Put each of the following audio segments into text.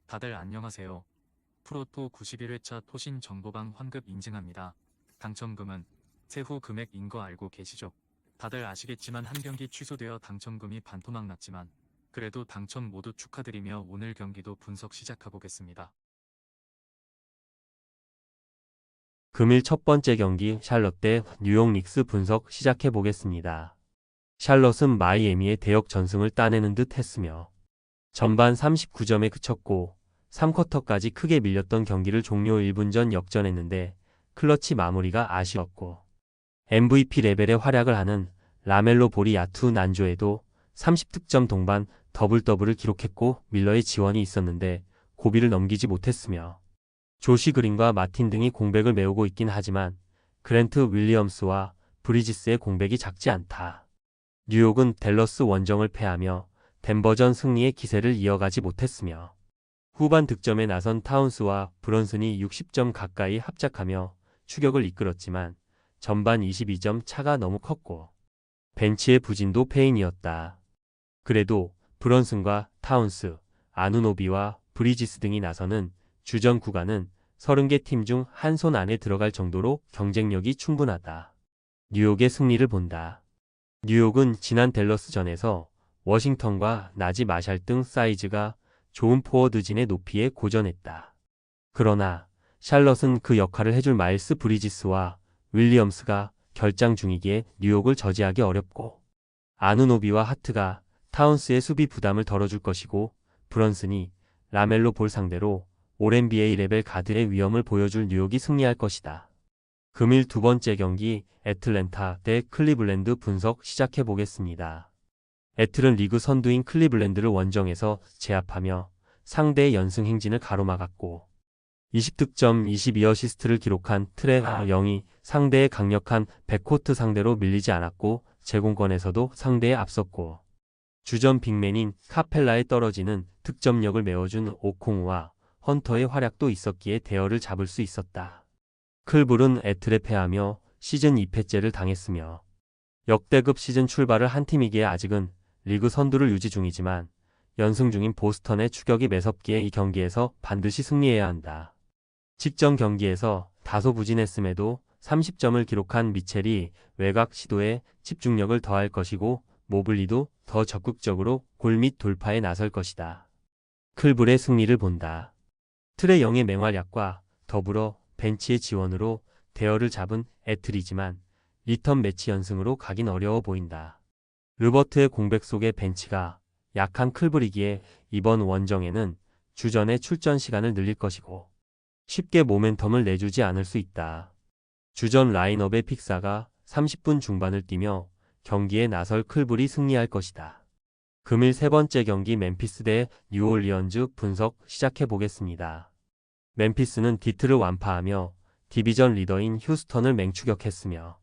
다들 안녕하세요. 프로토 91회차 토신 정보방 환급 인증합니다. 당첨금은 세후 금액인 거 알고 계시죠? 다들 아시겠지만 한 경기 취소되어 당첨금이 반토막 났지만 그래도 당첨 모두 축하드리며 오늘 경기도 분석 시작해보겠습니다. 금일 첫 번째 경기 샬럿 대 뉴욕 닉스 분석 시작해 보겠습니다. 샬럿은 마이애미의 대역 전승을 따내는 듯 했으며 전반 39점에 그쳤고 3쿼터까지 크게 밀렸던 경기를 종료 1분 전 역전했는데 클러치 마무리가 아쉬웠고 MVP 레벨의 활약을 하는 라멜로 볼이 야투 난조에도 30득점 동반 더블더블을 기록했고 밀러의 지원이 있었는데 고비를 넘기지 못했으며 조시 그린과 마틴 등이 공백을 메우고 있긴 하지만 그랜트 윌리엄스와 브리지스의 공백이 작지 않다. 뉴욕은 댈러스 원정을 패하며 덴버전 승리의 기세를 이어가지 못했으며 후반 득점에 나선 타운스와 브런슨이 60점 가까이 합작하며 추격을 이끌었지만 전반 22점 차가 너무 컸고 벤치의 부진도 패인이었다. 그래도 브런슨과 타운스, 아누노비와 브리지스 등이 나서는 주전 구간은 30개 팀 중 한 손 안에 들어갈 정도로 경쟁력이 충분하다. 뉴욕의 승리를 본다. 뉴욕은 지난 댈러스전에서 워싱턴과 나지 마샬 등 사이즈가 좋은 포워드진의 높이에 고전했다. 그러나 샬럿은 그 역할을 해줄 마일스 브리지스와 윌리엄스가 결장 중이기에 뉴욕을 저지하기 어렵고 아누노비와 하트가 타운스의 수비 부담을 덜어줄 것이고 브런슨이 라멜로 볼 상대로 올 NBA 레벨 가드의 위험을 보여줄 뉴욕이 승리할 것이다. 금일 두 번째 경기 애틀랜타 대 클리블랜드 분석 시작해 보겠습니다. 애틀은 리그 선두인 클리블랜드를 원정에서 제압하며 상대의 연승 행진을 가로막았고 20득점 22어시스트를 기록한 트레 영이 상대의 강력한 백코트 상대로 밀리지 않았고 제공권에서도 상대에 앞섰고 주전 빅맨인 카펠라에 떨어지는 득점력을 메워준 오콩우와 헌터의 활약도 있었기에 대열을 잡을 수 있었다. 클불은 애틀에 패하며 시즌 2패째를 당했으며 역대급 시즌 출발을 한 팀이기에 아직은 리그 선두를 유지 중이지만 연승 중인 보스턴의 추격이 매섭기에 이 경기에서 반드시 승리해야 한다. 직전 경기에서 다소 부진했음에도 30점을 기록한 미첼이 외곽 시도에 집중력을 더할 것이고 모블리도 더 적극적으로 골 및 돌파에 나설 것이다. 클불의 승리를 본다. 트레 영의 맹활약과 더불어 벤치의 지원으로 대열을 잡은 애틀이지만 리턴 매치 연승으로 가긴 어려워 보인다. 르버트의 공백 속의 벤치가 약한 클불이기에 이번 원정에는 주전의 출전 시간을 늘릴 것이고 쉽게 모멘텀을 내주지 않을 수 있다. 주전 라인업의 픽사가 30분 중반을 뛰며 경기에 나설 클불이 승리할 것이다. 금일 세 번째 경기 멤피스 대 뉴올리언즈 분석 시작해 보겠습니다. 멤피스는 디트를 완파하며 디비전 리더인 휴스턴을 맹추격했으며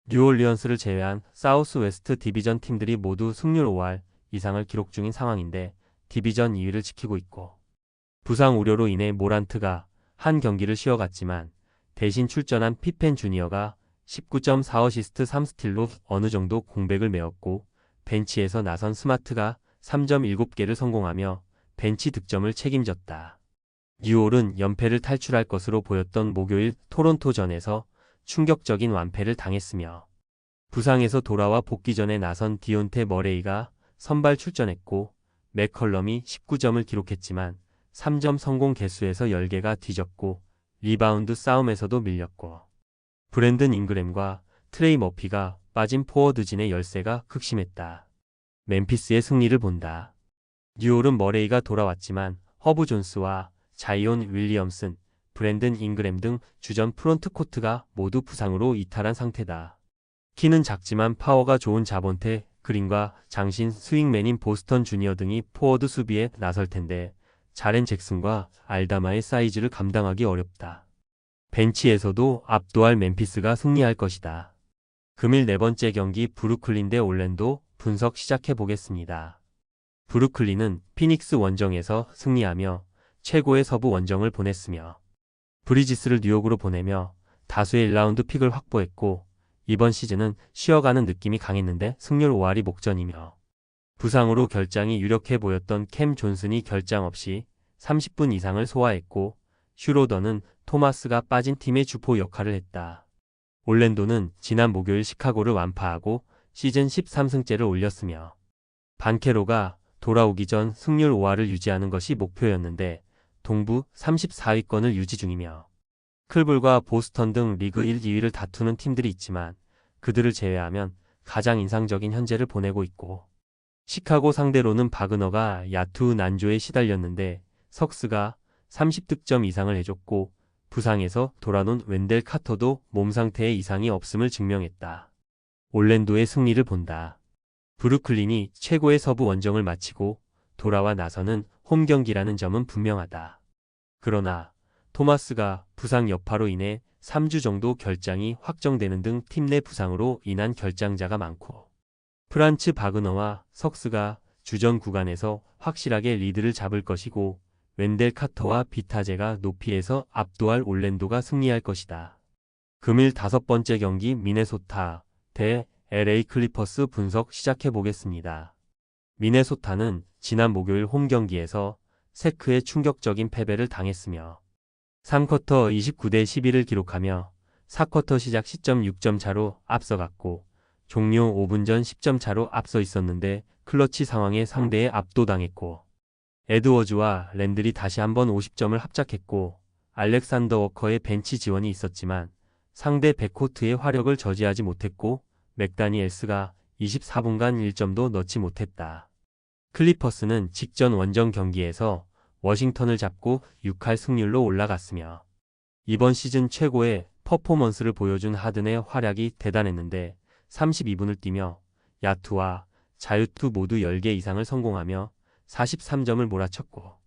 뉴올리언스를 제외한 사우스 웨스트 디비전 팀들이 모두 승률 5할 이상을 기록 중인 상황인데 디비전 2위를 지키고 있고 부상 우려로 인해 모란트가 한 경기를 쉬어갔지만 대신 출전한 피펜 주니어가 19.4어시스트 3스틸로 어느 정도 공백을 메웠고 벤치에서 나선 스마트가 3점 7개를 성공하며 벤치 득점을 책임졌다. 뉴올은 연패를 탈출할 것으로 보였던 목요일 토론토전에서 충격적인 완패를 당했으며 부상에서 돌아와 복귀 전에 나선 디온테 머레이가 선발 출전했고 맥컬럼이 19점을 기록했지만 3점 성공 개수에서 10개가 뒤졌고 리바운드 싸움에서도 밀렸고 브랜든 잉그램과 트레이 머피가 빠진 포워드진의 열세가 극심했다. 멤피스의 승리를 본다. 뉴올은 머레이가 돌아왔지만 허브 존스와 자이온 윌리엄슨, 브랜든 잉그램 등 주전 프론트코트가 모두 부상으로 이탈한 상태다. 키는 작지만 파워가 좋은 자본테 그린과 장신 스윙맨인 보스턴 주니어 등이 포워드 수비에 나설 텐데 자렌 잭슨과 알다마의 사이즈를 감당하기 어렵다. 벤치에서도 압도할 멤피스가 승리할 것이다. 금일 네 번째 경기 브루클린 대 올랜도 분석 시작해 보겠습니다. 브루클린은 피닉스 원정에서 승리하며 최고의 서부 원정을 보냈으며 브리지스를 뉴욕으로 보내며 다수의 1라운드 픽을 확보했고 이번 시즌은 쉬어가는 느낌이 강했는데 승률 5할이 목전이며 부상으로 결장이 유력해 보였던 캠 존슨이 결장 없이 30분 이상을 소화했고 슈로더는 토마스가 빠진 팀의 주포 역할을 했다. 올랜도는 지난 목요일 시카고를 완파하고 시즌 13승째를 올렸으며 반케로가 돌아오기 전 승률 5할을 유지하는 것이 목표였는데 동부 34위권을 유지 중이며 클불과 보스턴 등 리그 1, 2위를 다투는 팀들이 있지만 그들을 제외하면 가장 인상적인 현재를 보내고 있고 시카고 상대로는 바그너가 야투 난조에 시달렸는데 석스가 30득점 이상을 해줬고 부상에서 돌아온 웬델 카터도 몸 상태에 이상이 없음을 증명했다. 올랜도의 승리를 본다. 브루클린이 최고의 서부 원정을 마치고 돌아와 나서는 홈 경기라는 점은 분명하다. 그러나 토마스가 부상 여파로 인해 3주 정도 결장이 확정되는 등 팀 내 부상으로 인한 결장자가 많고 프란츠 바그너와 석스가 주전 구간에서 확실하게 리드를 잡을 것이고 웬델 카터와 비타제가 높이에서 압도할 올랜도가 승리할 것이다. 금일 5번째 경기 미네소타 대 LA 클리퍼스 분석 시작해 보겠습니다. 미네소타는 지난 목요일 홈 경기에서 세크에 충격적인 패배를 당했으며 3쿼터 29대 11을 기록하며 4쿼터 시작 시점 6점 차로 앞서갔고 종료 5분 전 10점 차로 앞서 있었는데 클러치 상황에 상대에 압도당했고 에드워즈와 랜들이 다시 한번 50점을 합작했고 알렉산더 워커의 벤치 지원이 있었지만 상대 백코트의 화력을 저지하지 못했고 맥다니엘스가 24분간 1점도 넣지 못했다. 클리퍼스는 직전 원정 경기에서 워싱턴을 잡고 6할 승률로 올라갔으며 이번 시즌 최고의 퍼포먼스를 보여준 하든의 활약이 대단했는데 32분을 뛰며 야투와 자유투 모두 10개 이상을 성공하며 43점을 몰아쳤고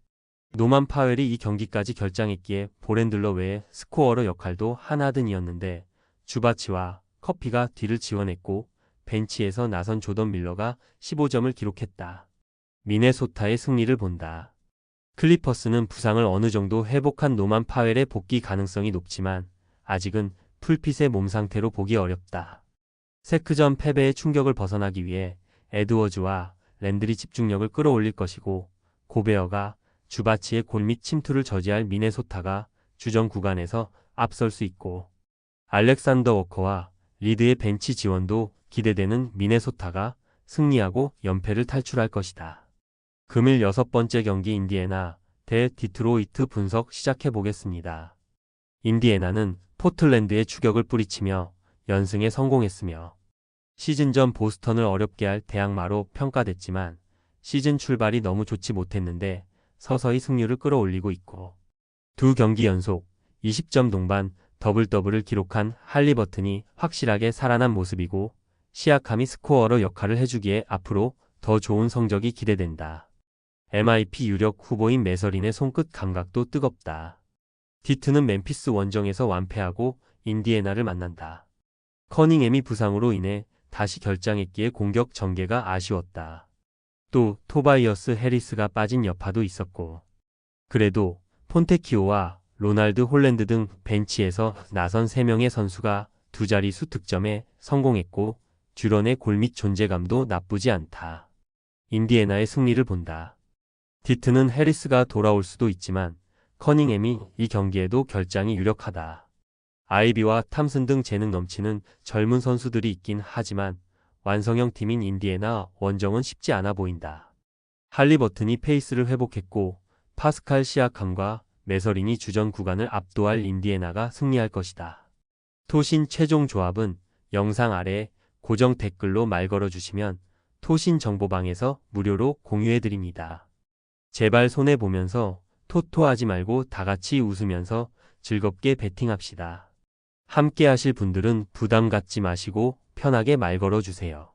노만 파웰이 이 경기까지 결장했기에 보렌들러 외에 스코어러 역할도 한 하든이었는데 주바치와 커피가 뒤를 지원했고 벤치에서 나선 조던 밀러가 15점을 기록했다. 미네소타의 승리를 본다. 클리퍼스는 부상을 어느 정도 회복한 노만 파웰의 복귀 가능성이 높지만 아직은 풀핏의 몸 상태로 보기 어렵다. 세크전 패배의 충격을 벗어나기 위해 에드워즈와 랜들이 집중력을 끌어올릴 것이고 고베어가 주바치의 골 및 침투를 저지할 미네소타가 주전 구간에서 앞설 수 있고 알렉산더 워커와 리드의 벤치 지원도 기대되는 미네소타가 승리하고 연패를 탈출할 것이다. 금일 6번째 경기 인디애나 대 디트로이트 분석 시작해 보겠습니다. 인디애나는 포틀랜드의 추격을 뿌리치며 연승에 성공했으며 시즌 전 보스턴을 어렵게 할 대항마로 평가됐지만 시즌 출발이 너무 좋지 못했는데 서서히 승률을 끌어올리고 있고 두 경기 연속 20점 동반 더블더블을 기록한 할리버튼이 확실하게 살아난 모습이고 시아캄이 스코어러 역할을 해주기에 앞으로 더 좋은 성적이 기대된다. MIP 유력 후보인 매서린의 손끝 감각도 뜨겁다. 디트는 멤피스 원정에서 완패하고 인디애나를 만난다. 커닝햄이 부상으로 인해 다시 결장했기에 공격 전개가 아쉬웠다. 또 토바이어스 해리스가 빠진 여파도 있었고 그래도 폰테키오와 로날드 홀랜드 등 벤치에서 나선 3명의 선수가 두 자릿수 득점에 성공했고 듀런의 골 및 존재감도 나쁘지 않다. 인디애나의 승리를 본다. 디트는 해리스가 돌아올 수도 있지만 커닝햄이 이 경기에도 결장이 유력하다. 아이비와 탐슨 등 재능 넘치는 젊은 선수들이 있긴 하지만 완성형 팀인 인디애나 원정은 쉽지 않아 보인다. 할리버튼이 페이스를 회복했고 파스칼 시아캄과 매서린이 주전 구간을 압도할 인디애나가 승리할 것이다. 토신 최종 조합은 영상 아래 고정 댓글로 말 걸어주시면 토신 정보방에서 무료로 공유해드립니다. 제발 손해보면서 토토하지 말고 다같이 웃으면서 즐겁게 베팅합시다. 함께 하실 분들은 부담 갖지 마시고 편하게 말 걸어주세요.